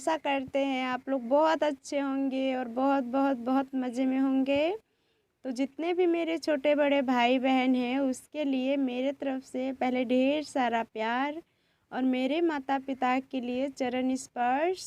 आशा करते हैं आप लोग बहुत अच्छे होंगे और बहुत बहुत बहुत मज़े में होंगे। तो जितने भी मेरे छोटे बड़े भाई बहन हैं उसके लिए मेरे तरफ से पहले ढेर सारा प्यार और मेरे माता पिता के लिए चरण स्पर्श।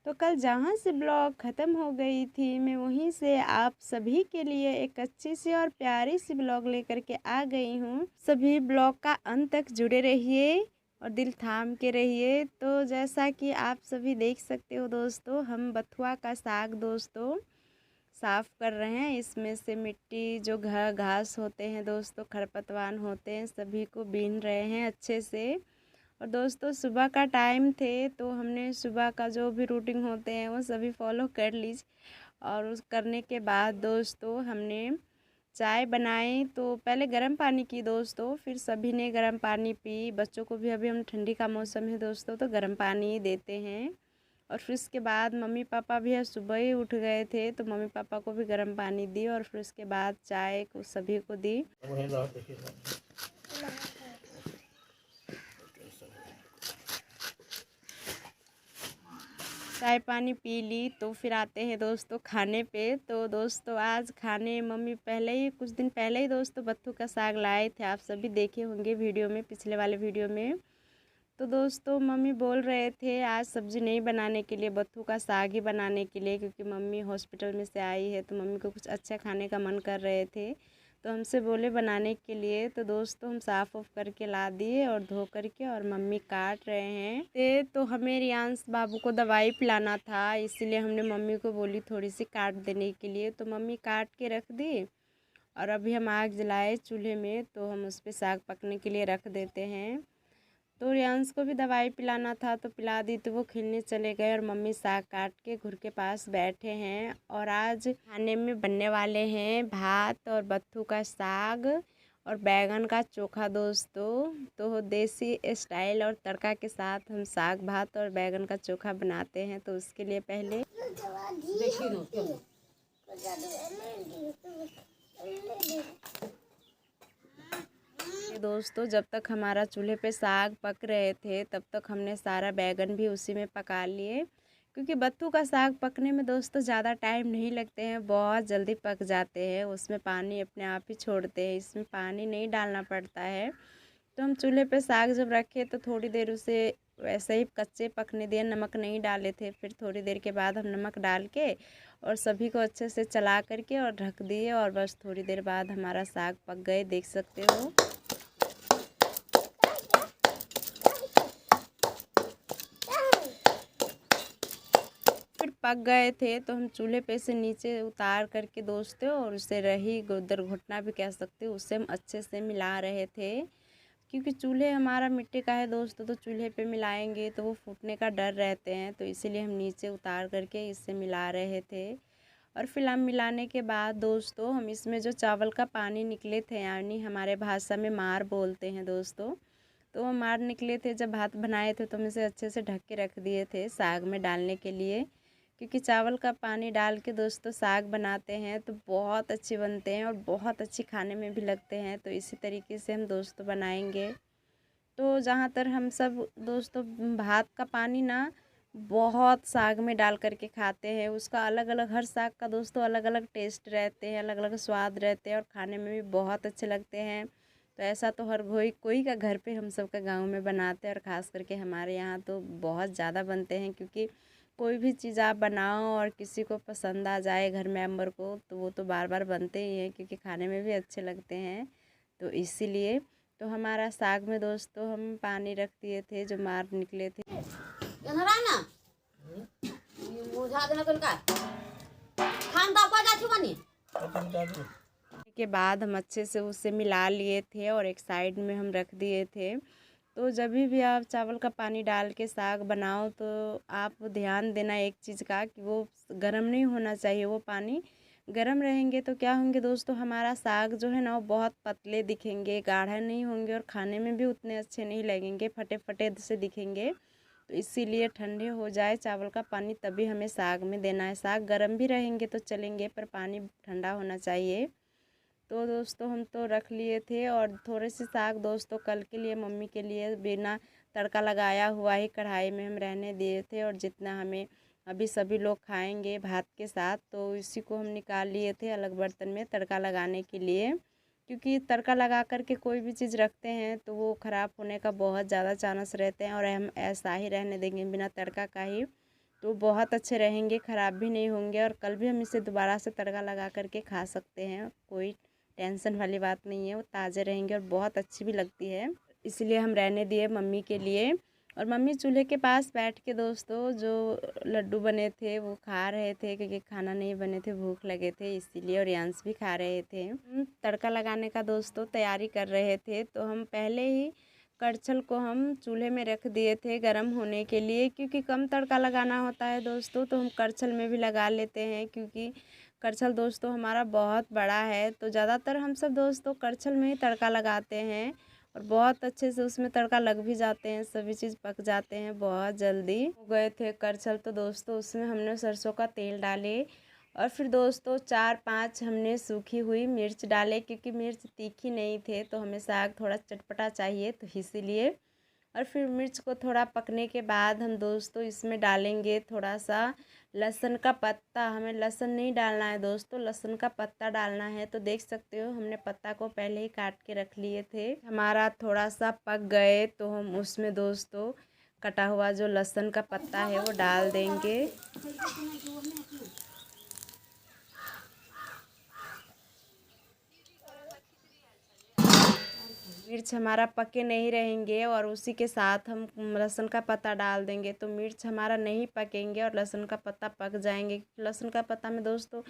तो कल जहाँ से ब्लॉग ख़त्म हो गई थी मैं वहीं से आप सभी के लिए एक अच्छी सी और प्यारी सी ब्लॉग लेकर के आ गई हूँ। सभी ब्लॉग का अंत तक जुड़े रहिए और दिल थाम के रहिए। तो जैसा कि आप सभी देख सकते हो दोस्तों, हम बथुआ का साग दोस्तों साफ़ कर रहे हैं। इसमें से मिट्टी जो घास होते हैं दोस्तों, खरपतवार होते हैं, सभी को बीन रहे हैं अच्छे से। और दोस्तों सुबह का टाइम थे तो हमने सुबह का जो भी रूटीन होते हैं वो सभी फॉलो कर लीजिए। और उस करने के बाद दोस्तों हमने चाय बनाई। तो पहले गर्म पानी की दोस्तों, फिर सभी ने गर्म पानी पी। बच्चों को भी अभी हम ठंडी का मौसम है दोस्तों तो गर्म पानी ही देते हैं। और फिर उसके बाद मम्मी पापा भी सुबह ही उठ गए थे तो मम्मी पापा को भी गर्म पानी दी और फिर उसके बाद चाय को सभी को दी। चाय पानी पी ली तो फिर आते हैं दोस्तों खाने पे। तो दोस्तों आज खाने मम्मी पहले ही कुछ दिन पहले ही दोस्तों बत्थू का साग लाए थे, आप सभी देखे होंगे वीडियो में, पिछले वाले वीडियो में। तो दोस्तों मम्मी बोल रहे थे आज सब्ज़ी नहीं बनाने के लिए, बत्थू का साग ही बनाने के लिए, क्योंकि मम्मी हॉस्पिटल में से आई है तो मम्मी को कुछ अच्छा खाने का मन कर रहे थे तो हमसे बोले बनाने के लिए। तो दोस्तों हम साफ़ उफ करके ला दिए और धो करके और मम्मी काट रहे हैं। तो हमें रियांश बाबू को दवाई पिलाना था इसीलिए हमने मम्मी को बोली थोड़ी सी काट देने के लिए। तो मम्मी काट के रख दी और अभी हम आग जलाए चूल्हे में तो हम उस पर साग पकने के लिए रख देते हैं। तो रियांश को भी दवाई पिलाना था तो पिला दी तो वो खेलने चले गए और मम्मी साग काट के घुर के पास बैठे हैं। और आज खाने में बनने वाले हैं भात और बत्थू का साग और बैगन का चोखा दोस्तों। तो देसी स्टाइल और तड़का के साथ हम साग भात और बैगन का चोखा बनाते हैं। तो उसके लिए पहले दोस्तों जब तक हमारा चूल्हे पे साग पक रहे थे तब तक हमने सारा बैगन भी उसी में पका लिए, क्योंकि बत्थू का साग पकने में दोस्तों ज़्यादा टाइम नहीं लगते हैं, बहुत जल्दी पक जाते हैं। उसमें पानी अपने आप ही छोड़ते हैं, इसमें पानी नहीं डालना पड़ता है। तो हम चूल्हे पे साग जब रखे तो थोड़ी देर उसे वैसे ही कच्चे पकने दिए, नमक नहीं डाले थे। फिर थोड़ी देर के बाद हम नमक डाल के और सभी को अच्छे से चला करके और ढक दिए और बस थोड़ी देर बाद हमारा साग पक गए, देख सकते हो। पक गए थे तो हम चूल्हे पे से नीचे उतार करके दोस्तों और उसे रही गोदर घुटना भी कह सकते हो, उससे हम अच्छे से मिला रहे थे। क्योंकि चूल्हे हमारा मिट्टी का है दोस्तों तो चूल्हे पे मिलाएंगे तो वो फूटने का डर रहते हैं, तो इसीलिए हम नीचे उतार करके इससे मिला रहे थे। और फिर हम मिलाने के बाद दोस्तों हम इसमें जो चावल का पानी निकले थे, यानी हमारे भाषा में मार बोलते हैं दोस्तों, तो वो मार निकले थे जब भात बनाए थे तो हम इसे अच्छे से ढक के रख दिए थे साग में डालने के लिए। क्योंकि चावल का पानी डाल के दोस्तों साग बनाते हैं तो बहुत अच्छे बनते हैं और बहुत अच्छी खाने में भी लगते हैं। तो इसी तरीके से हम दोस्तों बनाएंगे। तो जहाँ तक हम सब दोस्तों भात का पानी ना बहुत साग में डाल करके खाते हैं, उसका अलग अलग हर साग का दोस्तों अलग अलग टेस्ट रहते हैं, अलग अलग स्वाद रहते हैं और खाने में भी बहुत अच्छे लगते हैं। तो ऐसा तो हर कोई का घर पे हम सब का गाँव में बनाते हैं और ख़ास करके हमारे यहाँ तो बहुत ज़्यादा बनते हैं। क्योंकि कोई भी चीज़ आप बनाओ और किसी को पसंद आ जाए घर मेंबर को तो वो तो बार बार बनते ही हैं, क्योंकि खाने में भी अच्छे लगते हैं। तो इसीलिए तो हमारा साग में दोस्तों हम पानी रख दिए थे जो मार निकले थे के बाद हम अच्छे से उसे मिला लिए थे और एक साइड में हम रख दिए थे। तो जब भी आप चावल का पानी डाल के साग बनाओ तो आप ध्यान देना एक चीज़ का कि वो गर्म नहीं होना चाहिए। वो पानी गर्म रहेंगे तो क्या होंगे दोस्तों, हमारा साग जो है ना वो बहुत पतले दिखेंगे, गाढ़ा नहीं होंगे और खाने में भी उतने अच्छे नहीं लगेंगे, फटे फटे से दिखेंगे। तो इसीलिए ठंडे हो जाए चावल का पानी तभी हमें साग में देना है। साग गर्म भी रहेंगे तो चलेंगे पर पानी ठंडा होना चाहिए। तो दोस्तों हम तो रख लिए थे और थोड़े से साग दोस्तों कल के लिए मम्मी के लिए बिना तड़का लगाया हुआ ही कढ़ाई में हम रहने दिए थे, और जितना हमें अभी सभी लोग खाएंगे भात के साथ, तो इसी को हम निकाल लिए थे अलग बर्तन में तड़का लगाने के लिए। क्योंकि तड़का लगा करके कोई भी चीज़ रखते हैं तो वो ख़राब होने का बहुत ज़्यादा चांस रहते हैं, और हम ऐसा ही रहने देंगे बिना तड़का का ही तो बहुत अच्छे रहेंगे, ख़राब भी नहीं होंगे, और कल भी हम इसे दोबारा से तड़का लगा करके खा सकते हैं। कोई टेंशन वाली बात नहीं है, वो ताज़े रहेंगे और बहुत अच्छी भी लगती है। इसलिए हम रहने दिए मम्मी के लिए। और मम्मी चूल्हे के पास बैठ के दोस्तों जो लड्डू बने थे वो खा रहे थे, क्योंकि खाना नहीं बने थे, भूख लगे थे इसीलिए, और यांश भी खा रहे थे। तड़का लगाने का दोस्तों तैयारी कर रहे थे, तो हम पहले ही कड़छल को हम चूल्हे में रख दिए थे गरम होने के लिए, क्योंकि कम तड़का लगाना होता है दोस्तों, तो हम कड़छल में भी लगा लेते हैं। क्योंकि कड़छल दोस्तों हमारा बहुत बड़ा है, तो ज़्यादातर हम सब दोस्तों कड़छल में ही तड़का लगाते हैं, और बहुत अच्छे से उसमें तड़का लग भी जाते हैं, सभी चीज़ पक जाते हैं बहुत जल्दी। हो गए थे कड़छल, तो दोस्तों उसमें हमने सरसों का तेल डाले, और फिर दोस्तों 4-5 हमने सूखी हुई मिर्च डाले, क्योंकि मिर्च तीखी नहीं थे तो हमें साग थोड़ा चटपटा चाहिए, तो इसीलिए। और फिर मिर्च को थोड़ा पकने के बाद हम दोस्तों इसमें डालेंगे थोड़ा सा लहसुन का पत्ता। हमें लहसुन नहीं डालना है दोस्तों, लहसुन का पत्ता डालना है। तो देख सकते हो हमने पत्ता को पहले ही काट के रख लिए थे। हमारा थोड़ा सा पक गए तो हम उसमें दोस्तों कटा हुआ जो लहसुन का पत्ता है वो डाल देंगे। मिर्च हमारा पके नहीं रहेंगे और उसी के साथ हम लहसुन का पत्ता डाल देंगे, तो मिर्च हमारा नहीं पकेंगे और लहसुन का पत्ता पक जाएंगे। लहसुन का पत्ता में दोस्तों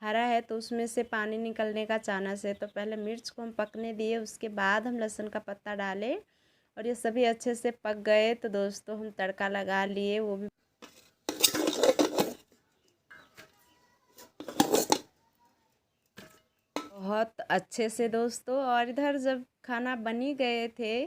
हरा है तो उसमें से पानी निकलने का चांस है, तो पहले मिर्च को हम पकने दिए, उसके बाद हम लहसुन का पत्ता डाले, और ये सभी अच्छे से पक गए तो दोस्तों हम तड़का लगा लिए, वो भी बहुत अच्छे से दोस्तों। और इधर जब खाना बन ही गए थे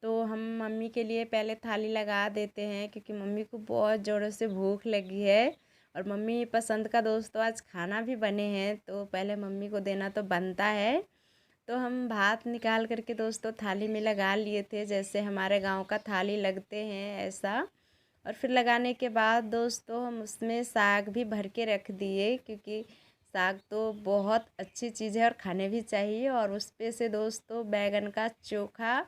तो हम मम्मी के लिए पहले थाली लगा देते हैं, क्योंकि मम्मी को बहुत ज़ोरों से भूख लगी है, और मम्मी पसंद का दोस्तों आज खाना भी बने हैं, तो पहले मम्मी को देना तो बनता है। तो हम भात निकाल करके दोस्तों थाली में लगा लिए थे, जैसे हमारे गांव का थाली लगते हैं ऐसा। और फिर लगाने के बाद दोस्तों हम उसमें साग भी भर के रख दिए, क्योंकि साग तो बहुत अच्छी चीज़ है और खाने भी चाहिए। और उस पे से दोस्तों बैगन का चोखा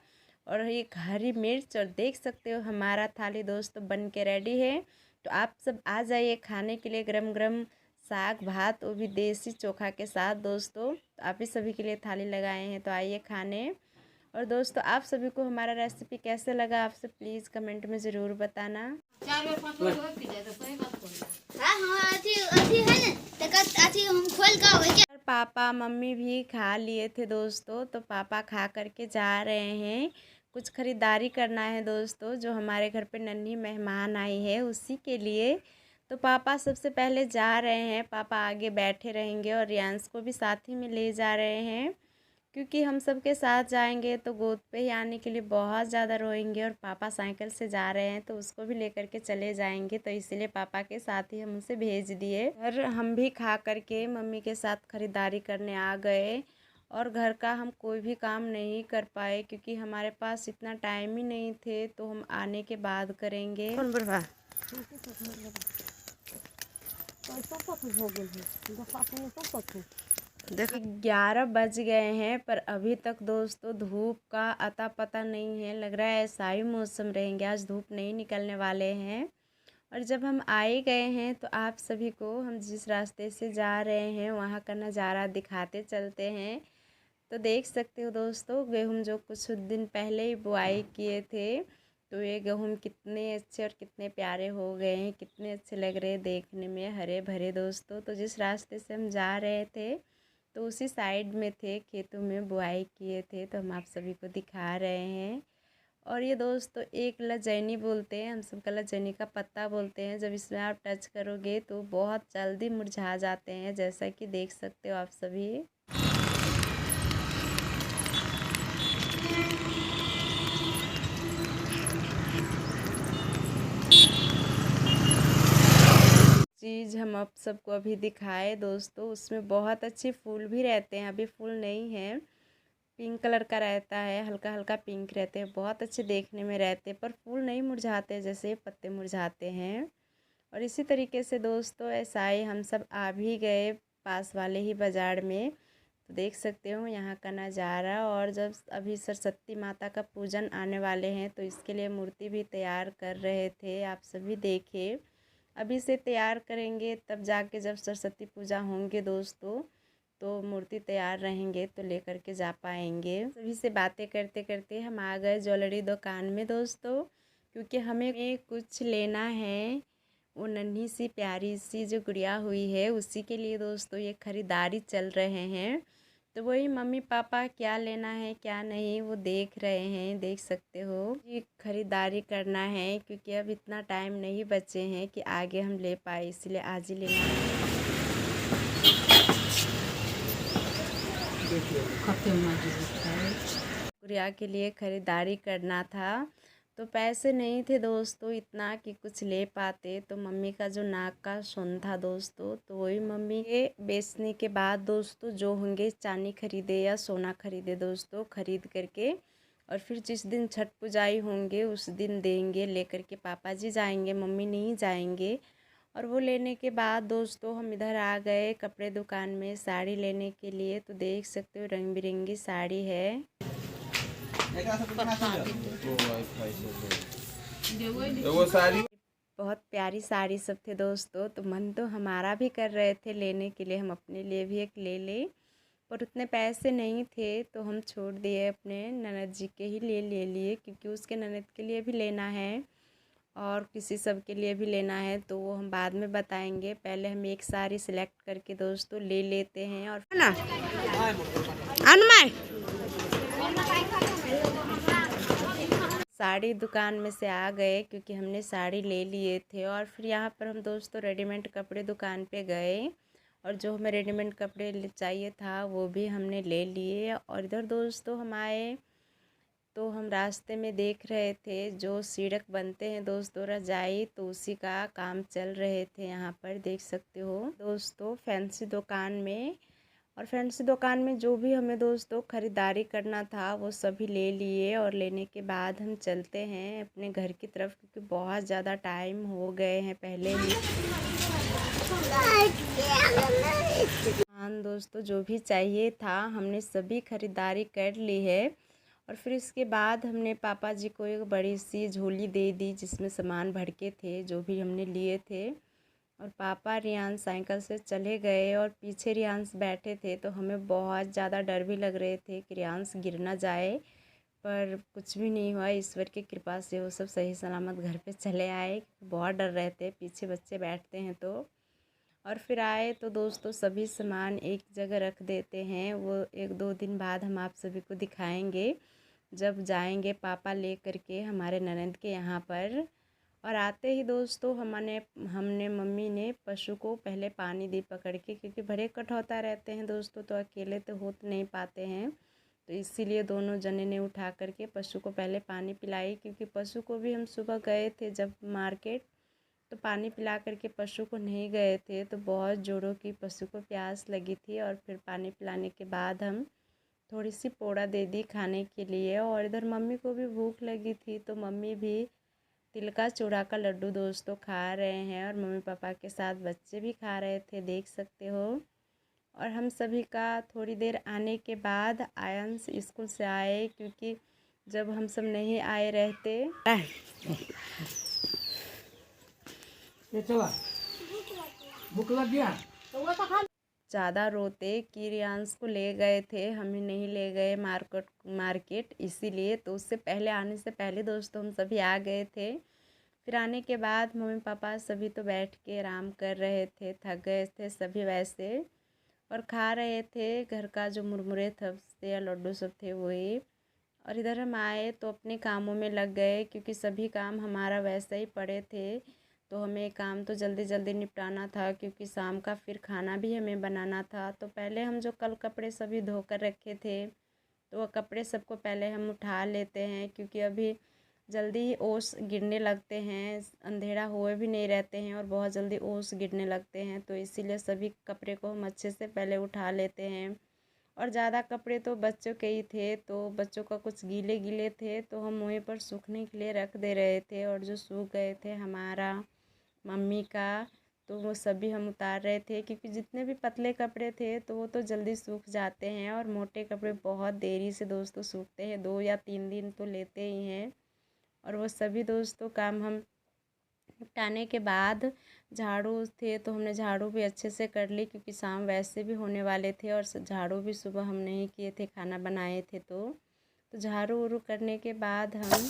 और एक हरी मिर्च, और देख सकते हो हमारा थाली दोस्तों बन के रेडी है। तो आप सब आ जाइए खाने के लिए गरम गरम साग भात, वो भी देसी चोखा के साथ दोस्तों। तो आप ही सभी के लिए थाली लगाए हैं, तो आइए खाने। और दोस्तों आप सभी को हमारा रेसिपी कैसे लगा आप सब प्लीज़ कमेंट में ज़रूर बताना। पापा मम्मी भी खा लिए थे दोस्तों, तो पापा खा करके जा रहे हैं। कुछ ख़रीदारी करना है दोस्तों, जो हमारे घर पे नन्ही मेहमान आई है उसी के लिए। तो पापा सबसे पहले जा रहे हैं, पापा आगे बैठे रहेंगे और रियांश को भी साथ ही में ले जा रहे हैं, क्योंकि हम सब के साथ जाएंगे तो गोद पे ही आने के लिए बहुत ज़्यादा रोएंगे, और पापा साइकिल से जा रहे हैं तो उसको भी लेकर के चले जाएंगे, तो इसीलिए पापा के साथ ही हम उसे भेज दिए। और हम भी खा करके मम्मी के साथ ख़रीदारी करने आ गए, और घर का हम कोई भी काम नहीं कर पाए क्योंकि हमारे पास इतना टाइम ही नहीं थे, तो हम आने के बाद करेंगे। देखो 11 बज गए हैं, पर अभी तक दोस्तों धूप का अता पता नहीं है। लग रहा है ऐसा ही मौसम रहेंगे, आज धूप नहीं निकलने वाले हैं। और जब हम आए गए हैं तो आप सभी को हम जिस रास्ते से जा रहे हैं वहाँ का नज़ारा दिखाते चलते हैं। तो देख सकते हो दोस्तों गेहूँ जो कुछ दिन पहले ही बुआई किए थे, तो ये गेहूँ कितने अच्छे और कितने प्यारे हो गए हैं, कितने अच्छे लग रहे हैं देखने में, हरे भरे दोस्तों। तो जिस रास्ते से हम जा रहे थे तो उसी साइड में थे, खेतों में बुआई किए थे, तो हम आप सभी को दिखा रहे हैं। और ये दोस्तों एक लजैनी बोलते हैं, हम सब का लजैनी का पत्ता बोलते हैं। जब इसमें आप टच करोगे तो बहुत जल्दी मुरझा जाते हैं, जैसा कि देख सकते हो आप सभी। चीज़ हम आप सबको अभी दिखाए दोस्तों, उसमें बहुत अच्छे फूल भी रहते हैं, अभी फूल नहीं है पिंक कलर का रहता है, हल्का हल्का पिंक रहते हैं, बहुत अच्छे देखने में रहते हैं, पर फूल नहीं मुरझाते जैसे पत्ते मुरझाते हैं। और इसी तरीके से दोस्तों ऐसा ही हम सब आ भी गए पास वाले ही बाज़ार में। तो देख सकते हो यहाँ का नज़ारा। और जब अभी सरस्वती माता का पूजन आने वाले हैं तो इसके लिए मूर्ति भी तैयार कर रहे थे, आप सभी देखे। अभी से तैयार करेंगे तब जाके जब सरस्वती पूजा होंगे दोस्तों तो मूर्ति तैयार रहेंगे तो लेकर के जा पाएंगे। सभी से बातें करते करते हम आ गए ज्वेलरी दुकान में दोस्तों, क्योंकि हमें कुछ लेना है। वो नन्ही सी प्यारी सी जो गुड़िया हुई है उसी के लिए दोस्तों ये ख़रीदारी चल रहे हैं। तो वही मम्मी पापा क्या लेना है क्या नहीं वो देख रहे हैं, देख सकते हो। ये ख़रीदारी करना है क्योंकि अब इतना टाइम नहीं बचे हैं कि आगे हम ले पाए, इसलिए आज ही लेना है। गुड़िया के लिए ख़रीदारी करना था तो पैसे नहीं थे दोस्तों इतना कि कुछ ले पाते। तो मम्मी का जो नाक का सोन था दोस्तों तो वही मम्मी के बेचने के बाद दोस्तों जो होंगे चांदी खरीदे या सोना खरीदे दोस्तों, खरीद करके और फिर जिस दिन छठ पूजाई होंगे उस दिन देंगे। लेकर के पापा जी जाएंगे, मम्मी नहीं जाएंगे। और वो लेने के बाद दोस्तों हम इधर आ गए कपड़े दुकान में साड़ी लेने के लिए। तो देख सकते हो रंग बिरंगी साड़ी है। वो साड़ी बहुत प्यारी साड़ी सब थे दोस्तों। तो मन तो हमारा भी कर रहे थे लेने के लिए, हम अपने लिए भी एक ले लें, पर उतने पैसे नहीं थे तो हम छोड़ दिए, अपने ननद जी के ही ले लिए क्योंकि उसके ननद के लिए भी लेना है और किसी सब के लिए भी लेना है। तो वो हम बाद में बताएंगे, पहले हम एक साड़ी सिलेक्ट करके दोस्तों ले लेते हैं। और ना साड़ी दुकान में से आ गए क्योंकि हमने साड़ी ले लिए थे। और फिर यहाँ पर हम दोस्तों रेडीमेड कपड़े दुकान पे गए और जो हमें रेडीमेड कपड़े चाहिए था वो भी हमने ले लिए। और इधर दोस्तों हम आए तो हम रास्ते में देख रहे थे जो सीढ़क बनते हैं दोस्तों रजाई, तो उसी का काम चल रहे थे। यहाँ पर देख सकते हो दोस्तों फैंसी दुकान में। और फैंसी दुकान में जो भी हमें दोस्तों ख़रीदारी करना था वो सभी ले लिए। और लेने के बाद हम चलते हैं अपने घर की तरफ क्योंकि बहुत ज़्यादा टाइम हो गए हैं पहले ही। हाँ दोस्तों जो भी चाहिए था हमने सभी ख़रीदारी कर ली है। और फिर इसके बाद हमने पापा जी को एक बड़ी सी झोली दे दी जिसमें सामान भर के थे जो भी हमने लिए थे। और पापा रियांश साइकिल से चले गए और पीछे रियांश बैठे थे। तो हमें बहुत ज़्यादा डर भी लग रहे थे कि रियांश गिर ना जाए, पर कुछ भी नहीं हुआ। ईश्वर की कृपा से वो सब सही सलामत घर पे चले आए। बहुत डर रहे थे पीछे बच्चे बैठते हैं तो। और फिर आए तो दोस्तों सभी सामान एक जगह रख देते हैं, वो 1-2 दिन बाद हम आप सभी को दिखाएंगे जब जाएंगे पापा ले करके हमारे ननद के यहाँ पर। और आते ही दोस्तों हमने मम्मी ने पशु को पहले पानी दी पकड़ के, क्योंकि बड़े कठौता रहते हैं दोस्तों तो अकेले तो हो नहीं पाते हैं। तो इसीलिए दोनों जने ने उठा करके पशु को पहले पानी पिलाई, क्योंकि पशु को भी हम सुबह गए थे जब मार्केट तो पानी पिला करके पशु को नहीं गए थे। तो बहुत जोरों की पशु को प्यास लगी थी और फिर पानी पिलाने के बाद हम थोड़ी सी पोड़ा दे दी खाने के लिए। और इधर मम्मी को भी भूख लगी थी तो मम्मी भी तिल का चूड़ा का लड्डू दोस्तों खा रहे हैं और मम्मी पापा के साथ बच्चे भी खा रहे थे, देख सकते हो। और हम सभी का थोड़ी देर आने के बाद आयंश स्कूल से आए, क्योंकि जब हम सब नहीं आए रहते भूख लग गया ज़्यादा रोते कि रियांश को ले गए थे, हमें नहीं ले गए मार्केट इसीलिए। तो उससे पहले आने से पहले दोस्तों हम सभी आ गए थे। फिर आने के बाद मम्मी पापा सभी तो बैठ के आराम कर रहे थे, थक गए थे सभी वैसे, और खा रहे थे घर का जो मुरमुरे थे या लड्डू सब थे वही। और इधर हम आए तो अपने कामों में लग गए क्योंकि सभी काम हमारा वैसे ही पड़े थे। तो हमें काम तो जल्दी जल्दी निपटाना था क्योंकि शाम का फिर खाना भी हमें बनाना था। तो पहले हम जो कल कपड़े सभी धोकर रखे थे तो वह कपड़े सबको पहले हम उठा लेते हैं, क्योंकि अभी जल्दी ही ओस गिरने लगते हैं, अंधेरा हुए भी नहीं रहते हैं और बहुत जल्दी ओस गिरने लगते हैं। तो इसीलिए सभी कपड़े को हम अच्छे से पहले उठा लेते हैं। और ज़्यादा कपड़े तो बच्चों के ही थे, तो बच्चों का कुछ गीले गीले थे तो हम वहीं पर सूखने के लिए रख दे रहे थे। और जो सूख गए थे हमारा मम्मी का, तो वो सभी हम उतार रहे थे, क्योंकि जितने भी पतले कपड़े थे तो वो तो जल्दी सूख जाते हैं और मोटे कपड़े बहुत देरी से दोस्तों सूखते हैं, 2 या 3 दिन तो लेते ही हैं। और वो सभी दोस्तों काम हम निपटाने के बाद झाड़ू थे तो हमने झाड़ू भी अच्छे से कर ली, क्योंकि शाम वैसे भी होने वाले थे और झाड़ू भी सुबह हम नहीं किए थे, खाना बनाए थे। तो झाड़ू उड़ू करने के बाद हम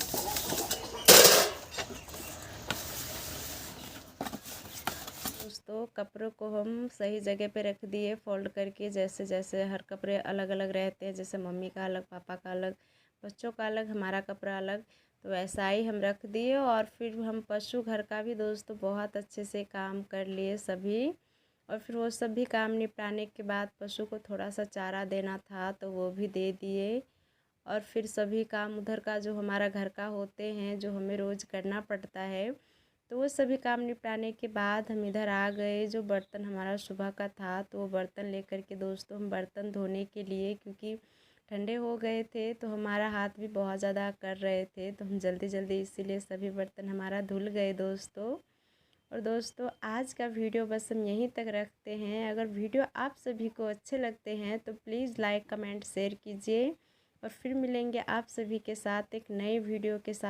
दोस्तों कपड़ों को हम सही जगह पे रख दिए फोल्ड करके। जैसे जैसे हर कपड़े अलग अलग रहते हैं, जैसे मम्मी का अलग, पापा का अलग, बच्चों का अलग, हमारा कपड़ा अलग, तो वैसा ही हम रख दिए। और फिर हम पशु घर का भी दोस्तों बहुत अच्छे से काम कर लिए सभी। और फिर वो सभी काम निपटाने के बाद पशु को थोड़ा सा चारा देना था तो वो भी दे दिए। और फिर सभी काम उधर का जो हमारा घर का होते हैं, जो हमें रोज़ करना पड़ता है, तो वो सभी काम निपटाने के बाद हम इधर आ गए। जो बर्तन हमारा सुबह का था तो वो बर्तन लेकर के दोस्तों हम बर्तन धोने के लिए, क्योंकि ठंडे हो गए थे तो हमारा हाथ भी बहुत ज़्यादा कर रहे थे, तो हम जल्दी जल्दी इसीलिए सभी बर्तन हमारा धुल गए दोस्तों। और दोस्तों आज का वीडियो बस हम यहीं तक रखते हैं। अगर वीडियो आप सभी को अच्छे लगते हैं तो प्लीज़ लाइक कमेंट शेयर कीजिए। और फिर मिलेंगे आप सभी के साथ एक नए वीडियो के साथ।